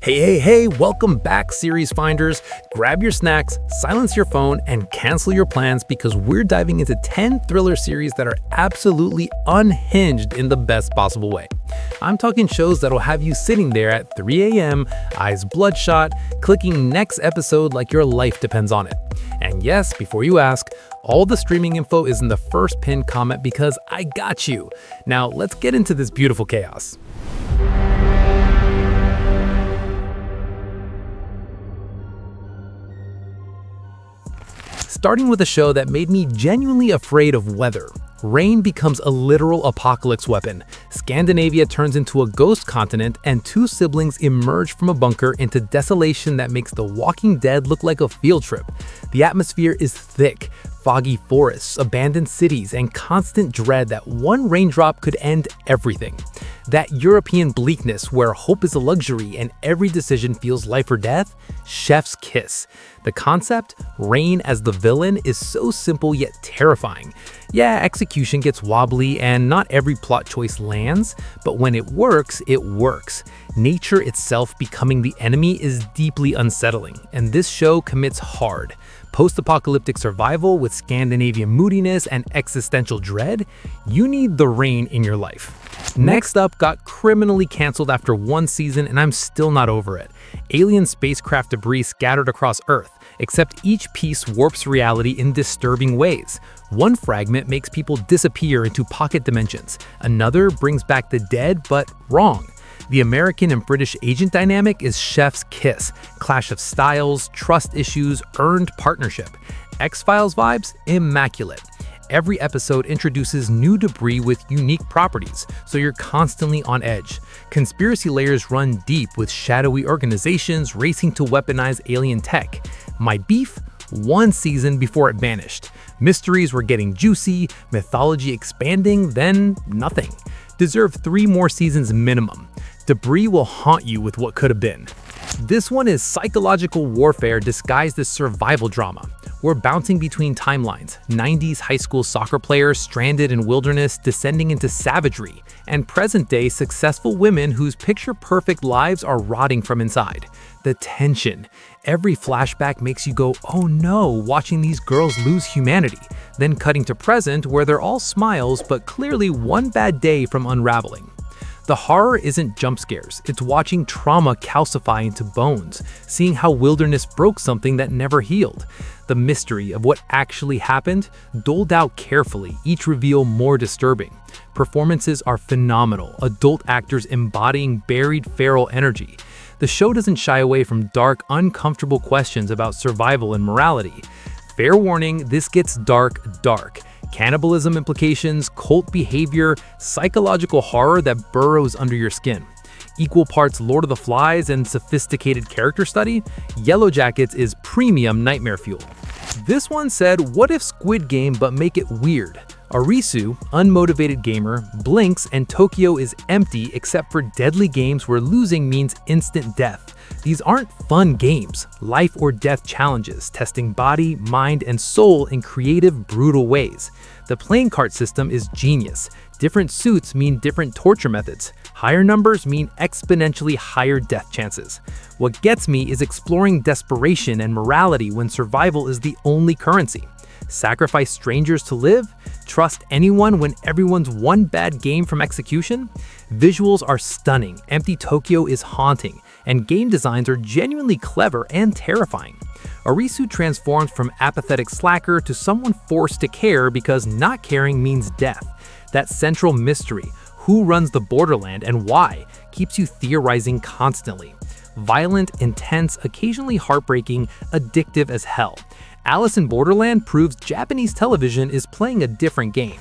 Hey, welcome back, series finders. Grab your snacks, silence your phone, and cancel your plans because we're diving into 10 thriller series that are absolutely unhinged in the best possible way. I'm talking shows that'll have you sitting there at 3 a.m., eyes bloodshot, clicking next episode like your life depends on it. And yes, before you ask, all the streaming info is in the first pinned comment because I got you. Now let's get into this beautiful chaos. Starting with a show that made me genuinely afraid of weather. Rain becomes a literal apocalypse weapon. Scandinavia turns into a ghost continent, and two siblings emerge from a bunker into desolation that makes The Walking Dead look like a field trip. The atmosphere is thick, foggy forests, abandoned cities, and constant dread that one raindrop could end everything. That European bleakness where hope is a luxury and every decision feels life or death? Chef's kiss. The concept, rain as the villain, is so simple yet terrifying. Yeah, execution gets wobbly and not every plot choice lands, but when it works, it works. Nature itself becoming the enemy is deeply unsettling, and this show commits hard. Post-apocalyptic survival with Scandinavian moodiness and existential dread? You need the rain in your life. Next up got criminally canceled after one season, and I'm still not over it. Alien spacecraft debris scattered across Earth, except each piece warps reality in disturbing ways. One fragment makes people disappear into pocket dimensions. Another brings back the dead, but wrong. The American and British agent dynamic is chef's kiss. Clash of styles, trust issues, earned partnership. X-Files vibes? Immaculate. Every episode introduces new debris with unique properties, so you're constantly on edge. Conspiracy layers run deep with shadowy organizations racing to weaponize alien tech. My beef? One season before it vanished. Mysteries were getting juicy, mythology expanding, then nothing. Deserve 3 more seasons minimum. Debris will haunt you with what could have been. This one is psychological warfare disguised as survival drama. We're bouncing between timelines, 90s high school soccer players stranded in wilderness descending into savagery, and present-day successful women whose picture-perfect lives are rotting from inside. The tension. Every flashback makes you go, oh no, watching these girls lose humanity. Then cutting to present where they're all smiles but clearly one bad day from unraveling. The horror isn't jump scares, it's watching trauma calcify into bones, seeing how wilderness broke something that never healed. The mystery of what actually happened, doled out carefully, each reveal more disturbing. Performances are phenomenal, adult actors embodying buried feral energy. The show doesn't shy away from dark, uncomfortable questions about survival and morality. Fair warning, this gets dark. Cannibalism implications, cult behavior, psychological horror that burrows under your skin. Equal parts Lord of the Flies and sophisticated character study, YELLOWJACKETS is premium nightmare fuel. This one said, what if Squid Game but make it weird? Arisu, unmotivated gamer, blinks and Tokyo is empty except for deadly games where losing means instant death. These aren't fun games, life or death challenges, testing body, mind, and soul in creative, brutal ways. The playing card system is genius. Different suits mean different torture methods. Higher numbers mean exponentially higher death chances. What gets me is exploring desperation and morality when survival is the only currency. Sacrifice strangers to live? Trust anyone when everyone's one bad game from execution? Visuals are stunning, empty Tokyo is haunting, and game designs are genuinely clever and terrifying. Arisu transforms from apathetic slacker to someone forced to care because not caring means death. That central mystery, who runs the borderland and why, keeps you theorizing constantly. Violent, intense, occasionally heartbreaking, addictive as hell. Alice in Borderland proves Japanese television is playing a different game.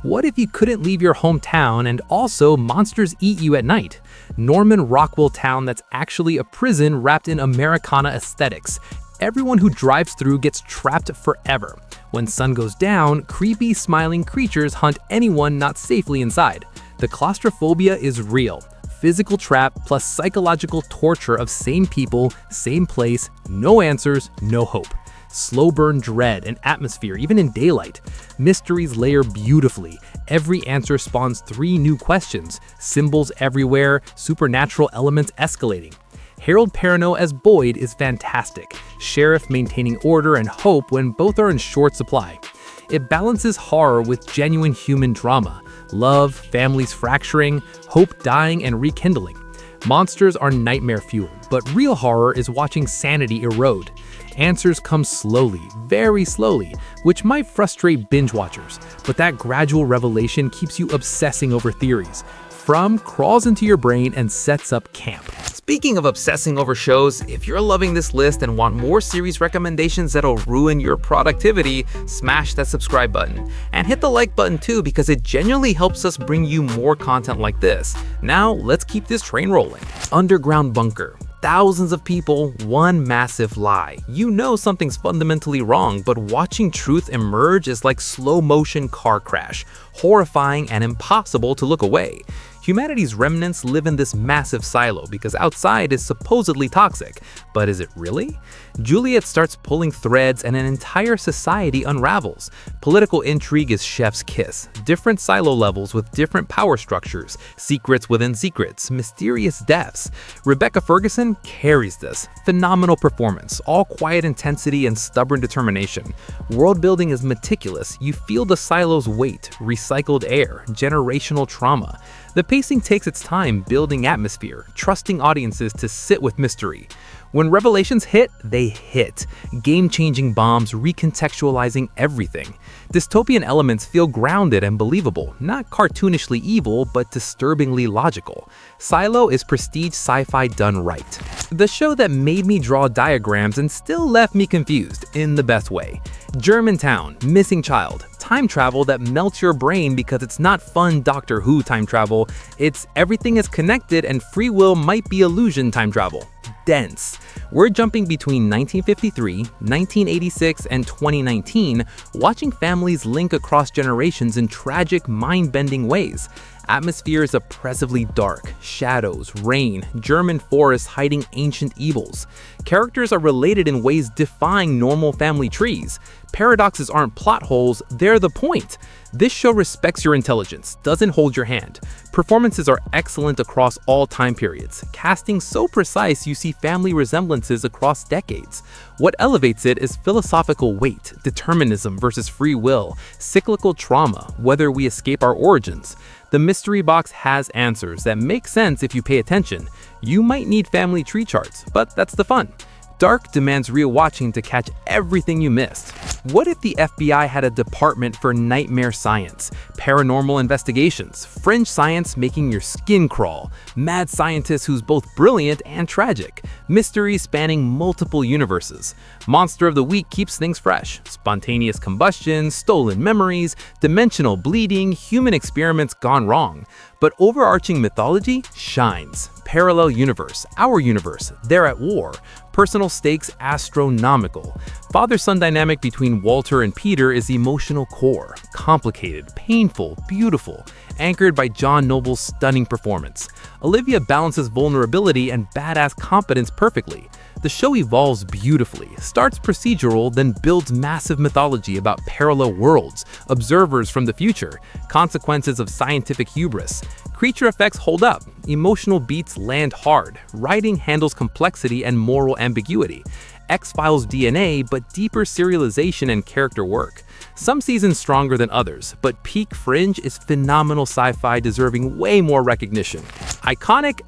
What if you couldn't leave your hometown and also monsters eat you at night? Norman Rockwell town that's actually a prison wrapped in Americana aesthetics. Everyone who drives through gets trapped forever. When sun goes down, creepy smiling creatures hunt anyone not safely inside. The claustrophobia is real. Physical trap plus psychological torture of same people, same place, no answers, no hope. Slow burn dread and atmosphere even in daylight. Mysteries layer beautifully. Every answer spawns 3 new questions, symbols everywhere, supernatural elements escalating. Harold Perrineau as Boyd is fantastic, sheriff maintaining order and hope when both are in short supply. It balances horror with genuine human drama, love, families fracturing, hope dying and rekindling. Monsters are nightmare fuel, but real horror is watching sanity erode. Answers come slowly, very slowly, which might frustrate binge watchers, but that gradual revelation keeps you obsessing over theories. From crawls into your brain and sets up camp. Speaking of obsessing over shows, if you're loving this list and want more series recommendations that'll ruin your productivity, smash that subscribe button. And hit the like button too, because it genuinely helps us bring you more content like this. Now, let's keep this train rolling. Underground bunker. Thousands of people, one massive lie. You know something's fundamentally wrong, but watching truth emerge is like slow-motion car crash, horrifying and impossible to look away. Humanity's remnants live in this massive silo because outside is supposedly toxic. But is it really? Juliet starts pulling threads and an entire society unravels. Political intrigue is chef's kiss. Different silo levels with different power structures, secrets within secrets, mysterious deaths. Rebecca Ferguson carries this. Phenomenal performance, all quiet intensity and stubborn determination. World building is meticulous. You feel the silo's weight, recycled air, generational trauma. The pacing takes its time building atmosphere, trusting audiences to sit with mystery. When revelations hit, they hit. Game-changing bombs recontextualizing everything. Dystopian elements feel grounded and believable, not cartoonishly evil, but disturbingly logical. Silo is prestige sci-fi done right. The show that made me draw diagrams and still left me confused, in the best way. Germantown, Missing Child. Time travel that melts your brain because it's not fun Doctor Who time travel, it's everything is connected and free will might be illusion time travel. Dense. We're jumping between 1953, 1986, and 2019, watching families link across generations in tragic, mind-bending ways. Atmosphere is oppressively dark, shadows, rain, German forests hiding ancient evils. Characters are related in ways defying normal family trees. Paradoxes aren't plot holes, they're the point. This show respects your intelligence, doesn't hold your hand. Performances are excellent across all time periods. Casting so precise you see family resemblances across decades. What elevates it is philosophical weight, determinism versus free will, cyclical trauma, whether we escape our origins. The mystery box has answers that make sense if you pay attention. You might need family tree charts, but that's the fun. Dark demands rewatching to catch everything you missed. What if the FBI had a department for nightmare science, paranormal investigations, fringe science making your skin crawl, mad scientists who's both brilliant and tragic, mysteries spanning multiple universes? Monster of the Week keeps things fresh. Spontaneous combustion, stolen memories, dimensional bleeding, human experiments gone wrong. But overarching mythology shines. Parallel universe, our universe, they're at war. Personal stakes astronomical. Father-son dynamic between Walter and Peter is emotional core. Complicated, painful, beautiful. Anchored by John Noble's stunning performance. Olivia balances vulnerability and badass competence perfectly. The show evolves beautifully, starts procedural, then builds massive mythology about parallel worlds, observers from the future, consequences of scientific hubris. Creature effects hold up, emotional beats land hard, writing handles complexity and moral ambiguity. X-Files DNA, but deeper serialization and character work. Some seasons stronger than others, but peak Fringe is phenomenal sci-fi deserving way more recognition. Iconic.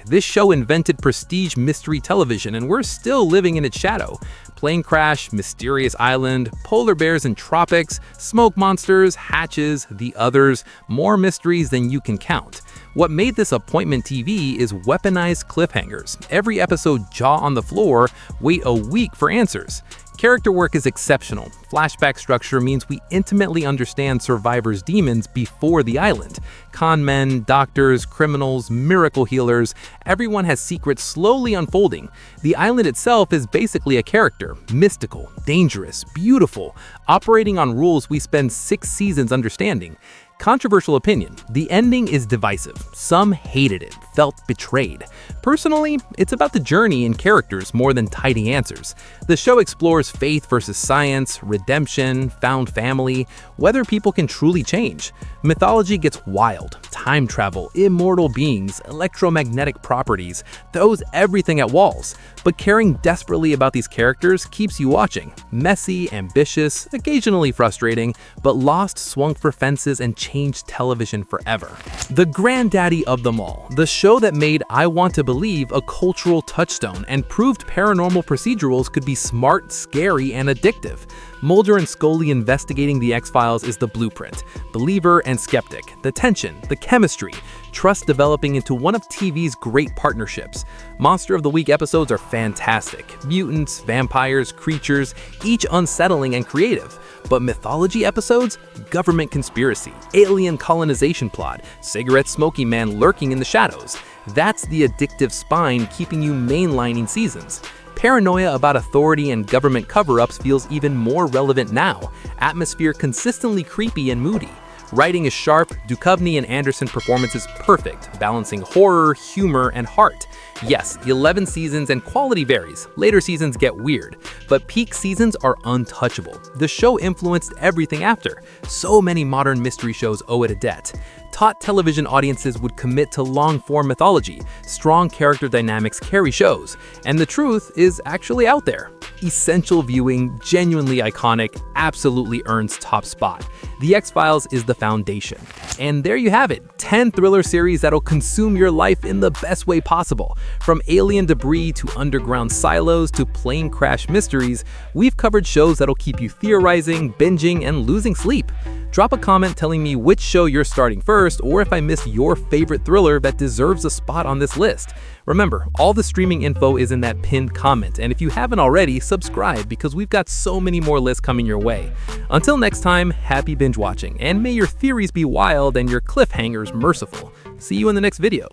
This show invented prestige mystery television and we're still living in its shadow. Plane crash, mysterious island, polar bears in tropics, smoke monsters, hatches, the others, more mysteries than you can count. What made this appointment TV is weaponized cliffhangers. Every episode jaw on the floor, wait a week for answers. Character work is exceptional. Flashback structure means we intimately understand survivors' demons before the island. Con men, doctors, criminals, miracle healers, everyone has secrets slowly unfolding. The island itself is basically a character, mystical, dangerous, beautiful, operating on rules we spend 6 seasons understanding. Controversial opinion, the ending is divisive. Some hated it, felt betrayed. Personally, it's about the journey and characters more than tidy answers. The show explores faith versus science, redemption, found family, whether people can truly change. Mythology gets wild. Time travel, immortal beings, electromagnetic properties, throws everything at walls. But caring desperately about these characters keeps you watching. Messy, ambitious, occasionally frustrating, but Lost swung for fences and changed television forever. The granddaddy of them all, the show that made I Want to Believe a cultural touchstone and proved paranormal procedurals could be smart, scary, and addictive. Mulder and Scully investigating the X-Files is the blueprint. Believer and skeptic, the tension, the chemistry, trust developing into one of TV's great partnerships. Monster of the Week episodes are fantastic. Mutants, vampires, creatures, each unsettling and creative. But mythology episodes? Government conspiracy, alien colonization plot, cigarette smoking man lurking in the shadows. That's the addictive spine keeping you mainlining seasons. Paranoia about authority and government cover-ups feels even more relevant now. Atmosphere consistently creepy and moody. Writing is sharp, Duchovny and Anderson performances perfect, balancing horror, humor, and heart. Yes, 11 seasons and quality varies. Later seasons get weird, but peak seasons are untouchable. The show influenced everything after. So many modern mystery shows owe it a debt. Taut television audiences would commit to long-form mythology. Strong character dynamics carry shows, and the truth is actually out there. Essential viewing, genuinely iconic, absolutely earns top spot. The X-Files is the foundation. And there you have it, 10 thriller series that'll consume your life in the best way possible. From alien debris to underground silos to plane crash mysteries, we've covered shows that'll keep you theorizing, binging, and losing sleep. Drop a comment telling me which show you're starting first, or if I missed your favorite thriller that deserves a spot on this list. Remember, all the streaming info is in that pinned comment, and if you haven't already, subscribe because we've got so many more lists coming your way. Until next time, happy binge watching, and may your theories be wild and your cliffhangers merciful. See you in the next video.